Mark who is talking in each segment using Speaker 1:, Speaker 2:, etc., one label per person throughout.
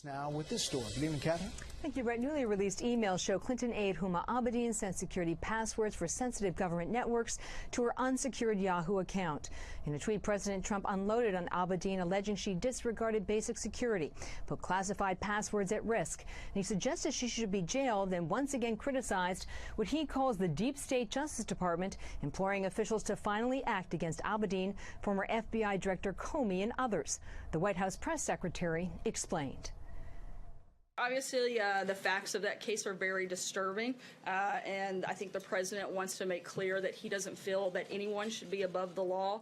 Speaker 1: Now with this story. Good evening, Catherine.
Speaker 2: Thank you, Brett. Newly released emails show Clinton aide Huma Abedin sent security passwords for sensitive government networks to her unsecured Yahoo account. In a tweet, President Trump unloaded on Abedin, alleging she disregarded basic security, put classified passwords at risk. And he suggested she should be jailed, then once again criticized what he calls the deep state Justice Department, imploring officials to finally act against Abedin, former FBI Director Comey, and others. The White House press secretary explained.
Speaker 3: Obviously, the facts of that case are very disturbing, and I think the president wants to make clear that he doesn't feel that anyone should be above the law.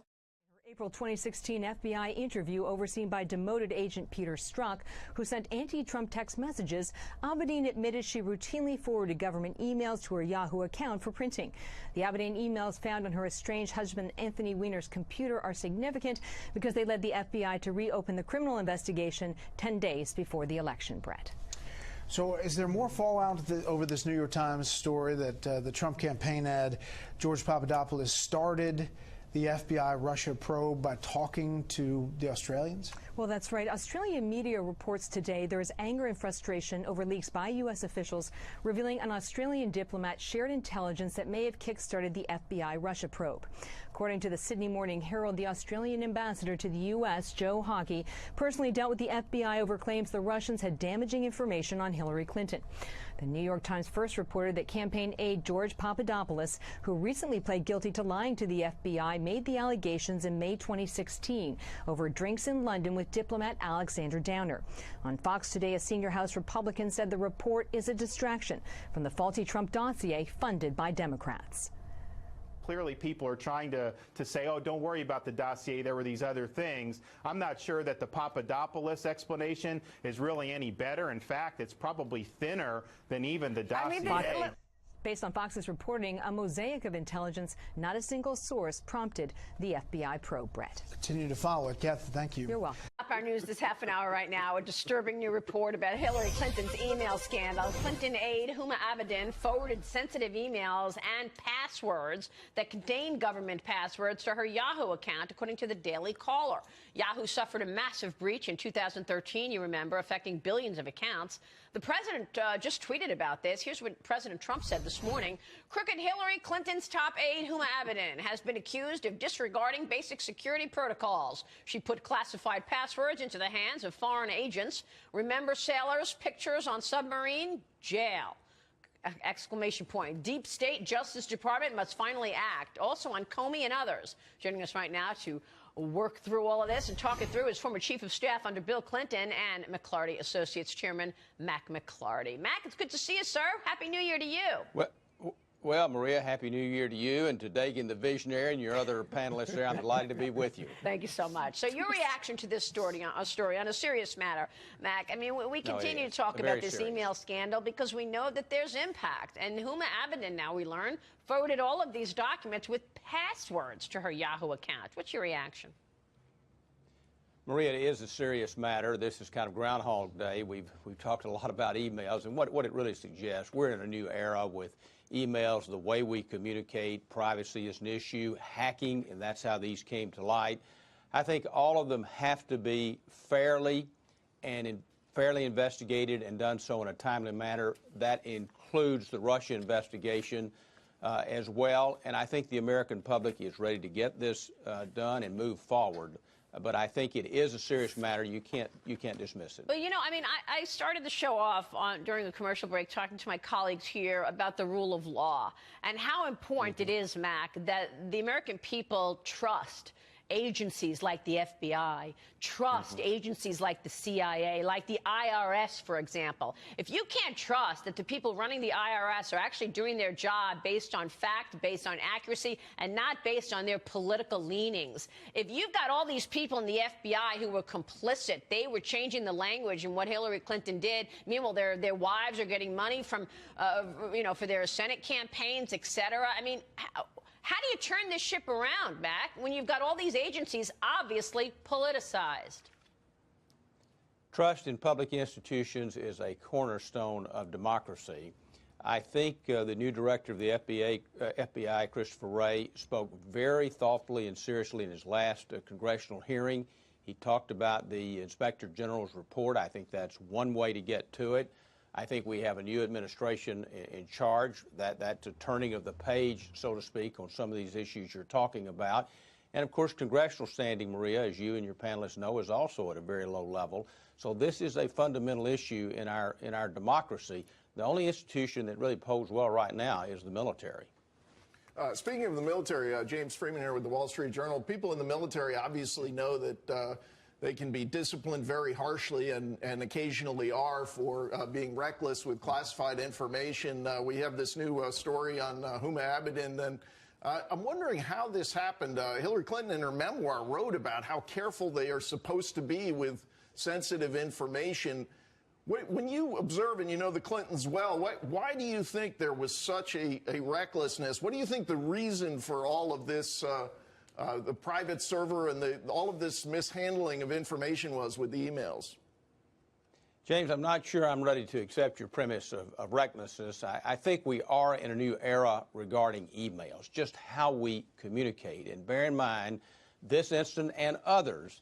Speaker 2: April 2016 FBI interview overseen by demoted agent Peter Strzok, who sent anti-Trump text messages, Abedin admitted she routinely forwarded government emails to her Yahoo account for printing. The Abedin emails found on her estranged husband Anthony Weiner's computer are significant because they led the FBI to reopen the criminal investigation 10 days before the election, Brett.
Speaker 1: So is there more fallout over this New York Times story that the Trump campaign ad, George Papadopoulos, started the FBI Russia probe by talking to the Australians?
Speaker 2: Well, that's right. Australian media reports today there is anger and frustration over leaks by U.S. officials revealing an Australian diplomat shared intelligence that may have kick-started the FBI Russia probe. According to the Sydney Morning Herald, the Australian ambassador to the U.S., Joe Hockey, personally dealt with the FBI over claims the Russians had damaging information on Hillary Clinton. The New York Times first reported that campaign aide George Papadopoulos, who recently pled guilty to lying to the FBI, made the allegations in May 2016 over drinks in London with diplomat Alexander Downer. On Fox today, a senior House Republican said the report is a distraction from the faulty Trump dossier funded by Democrats.
Speaker 4: Clearly, people are trying to say, oh, don't worry about the dossier, there were these other things. I'm not sure that the Papadopoulos explanation is really any better. In fact, it's probably thinner than even the dossier.
Speaker 2: Based on Fox's reporting, a mosaic of intelligence, not a single source, prompted the FBI probe, Brett.
Speaker 1: Continue to follow it. Kathy, thank you.
Speaker 2: You're welcome.
Speaker 5: Up our news this half an hour right now, a disturbing new report about Hillary Clinton's email scandal. Clinton aide Huma Abedin forwarded sensitive emails and passwords that contained government passwords to her Yahoo account, according to the Daily Caller. Yahoo suffered a massive breach in 2013, you remember, affecting billions of accounts. The president just tweeted about this. Here's what President Trump said this morning. Crooked Hillary Clinton's top aide, Huma Abedin, has been accused of disregarding basic security protocols. She put classified passwords into the hands of foreign agents. Remember sailors' pictures on submarine? Jail. Exclamation point. Deep State Justice Department must finally act. Also on Comey and others. Joining us right now to work through all of this and talk it through is former Chief of Staff under Bill Clinton and McLarty Associates Chairman Mac McLarty. Mac, it's good to see you, sir. Happy New Year to you.
Speaker 6: Well, Maria, Happy New Year to you and to Dagan, the visionary, and your other panelists there. I'm delighted to be with you.
Speaker 5: Thank you so much. So your reaction to this story on a serious matter, Mac. I mean, we continue to talk about this email scandal because we know that there's impact. And Huma Abedin, now we learn, forwarded all of these documents with passwords to her Yahoo account. What's your reaction?
Speaker 6: Maria, it is a serious matter. This is kind of Groundhog Day. We've talked a lot about emails, and what it really suggests, we're in a new era with emails, the way we communicate. Privacy is an issue, hacking, and that's how these came to light. I think all of them have to be fairly investigated and done so in a timely manner. That includes the Russia investigation as well, and I think the American public is ready to get this done and move forward. But I think it is a serious matter. You can't dismiss it.
Speaker 5: Well, you know, I mean, I started the show off during the commercial break talking to my colleagues here about the rule of law and how important it is, Mac, that the American people trust agencies like the FBI, trust agencies like the CIA, like the IRS, for example. If you can't trust that the people running the IRS are actually doing their job based on fact, based on accuracy, and not based on their political leanings, if you've got all these people in the FBI who were complicit, they were changing the language in what Hillary Clinton did. Meanwhile, their wives are getting money from, for their Senate campaigns, et cetera. I mean, how do you turn this ship around, Mac, when you've got all these agencies obviously politicized?
Speaker 6: Trust in public institutions is a cornerstone of democracy. I think the new director of the FBI, Christopher Wray, spoke very thoughtfully and seriously in his last congressional hearing. He talked about the Inspector General's report. I think that's one way to get to it. I think we have a new administration in charge. That's a turning of the page, so to speak, on some of these issues you're talking about. And, of course, congressional standing, Maria, as you and your panelists know, is also at a very low level. So this is a fundamental issue in our democracy. The only institution that really posed well right now is the military.
Speaker 7: Speaking of the military, James Freeman here with the Wall Street Journal. People in the military obviously know that they can be disciplined very harshly and occasionally are for being reckless with classified information. We have this new story on Huma Abedin. Then I'm wondering how this happened. Hillary Clinton in her memoir wrote about how careful they are supposed to be with sensitive information. When you observe and you know the Clintons well, why do you think there was such a recklessness? What do you think the reason for all of this, the private server and all of this mishandling of information was with the emails?
Speaker 6: James, I'm not sure I'm ready to accept your premise of recklessness. I think we are in a new era regarding emails, just how we communicate. And bear in mind, this incident and others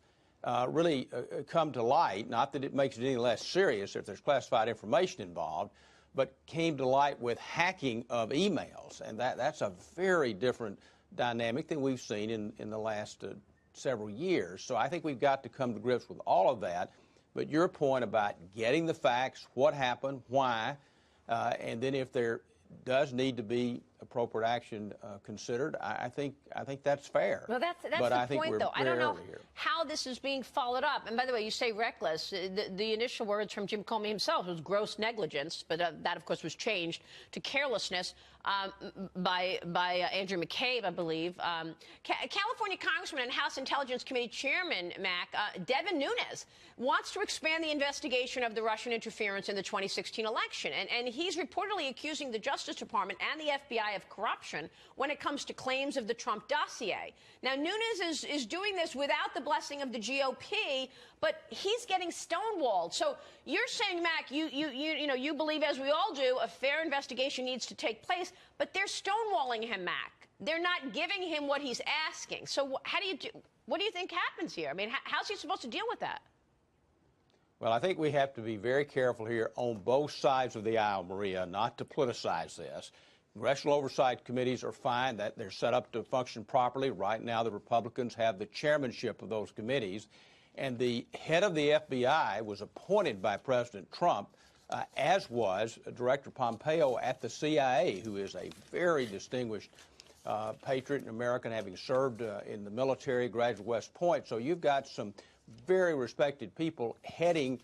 Speaker 6: really come to light, not that it makes it any less serious if there's classified information involved, but came to light with hacking of emails. And that's a very different dynamic than we've seen in the last several years. So I think we've got to come to grips with all of that. But your point about getting the facts, what happened, why, and then if there does need to be appropriate action considered, I think that's fair.
Speaker 5: Well, that's
Speaker 6: but
Speaker 5: the point, though. I don't know
Speaker 6: here.
Speaker 5: how this is being followed up. And by the way, you say reckless. The initial words from Jim Comey himself was gross negligence, but that, of course, was changed to carelessness by Andrew McCabe, I believe. California Congressman and House Intelligence Committee Chairman, Mac, Devin Nunes, wants to expand the investigation of the Russian interference in the 2016 election. And he's reportedly accusing the Justice Department and the FBI of corruption when it comes to claims of the Trump dossier. Now, Nunes is doing this without the blessing of the GOP, but he's getting stonewalled. So you're saying, Mac, you believe, as we all do, a fair investigation needs to take place, but they're stonewalling him, Mac. They're not giving him what he's asking. So what do you think happens here? I mean, how's he supposed to deal with that?
Speaker 6: Well, I think we have to be very careful here on both sides of the aisle, Maria, not to politicize this. Congressional oversight committees are fine, that they're set up to function properly. Right now, the Republicans have the chairmanship of those committees. And the head of the FBI was appointed by President Trump, as was Director Pompeo at the CIA, who is a very distinguished patriot and American, having served in the military, graduate West Point. So you've got some very respected people heading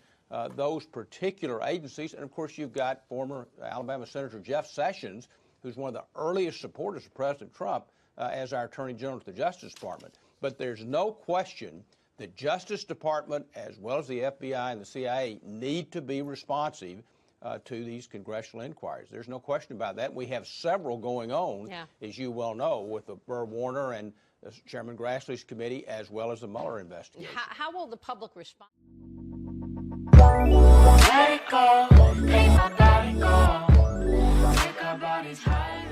Speaker 6: those particular agencies. And, of course, you've got former Alabama Senator Jeff Sessions, who's one of the earliest supporters of President Trump as our Attorney General to the Justice Department. But there's no question the Justice Department, as well as the FBI and the CIA, need to be responsive to these congressional inquiries. There's no question about that. We have several going on, as you well know, with the Burr Warner and Chairman Grassley's committee, as well as the Mueller investigation.
Speaker 5: How will the public respond?
Speaker 8: Let it go, make my body go, make our bodies high.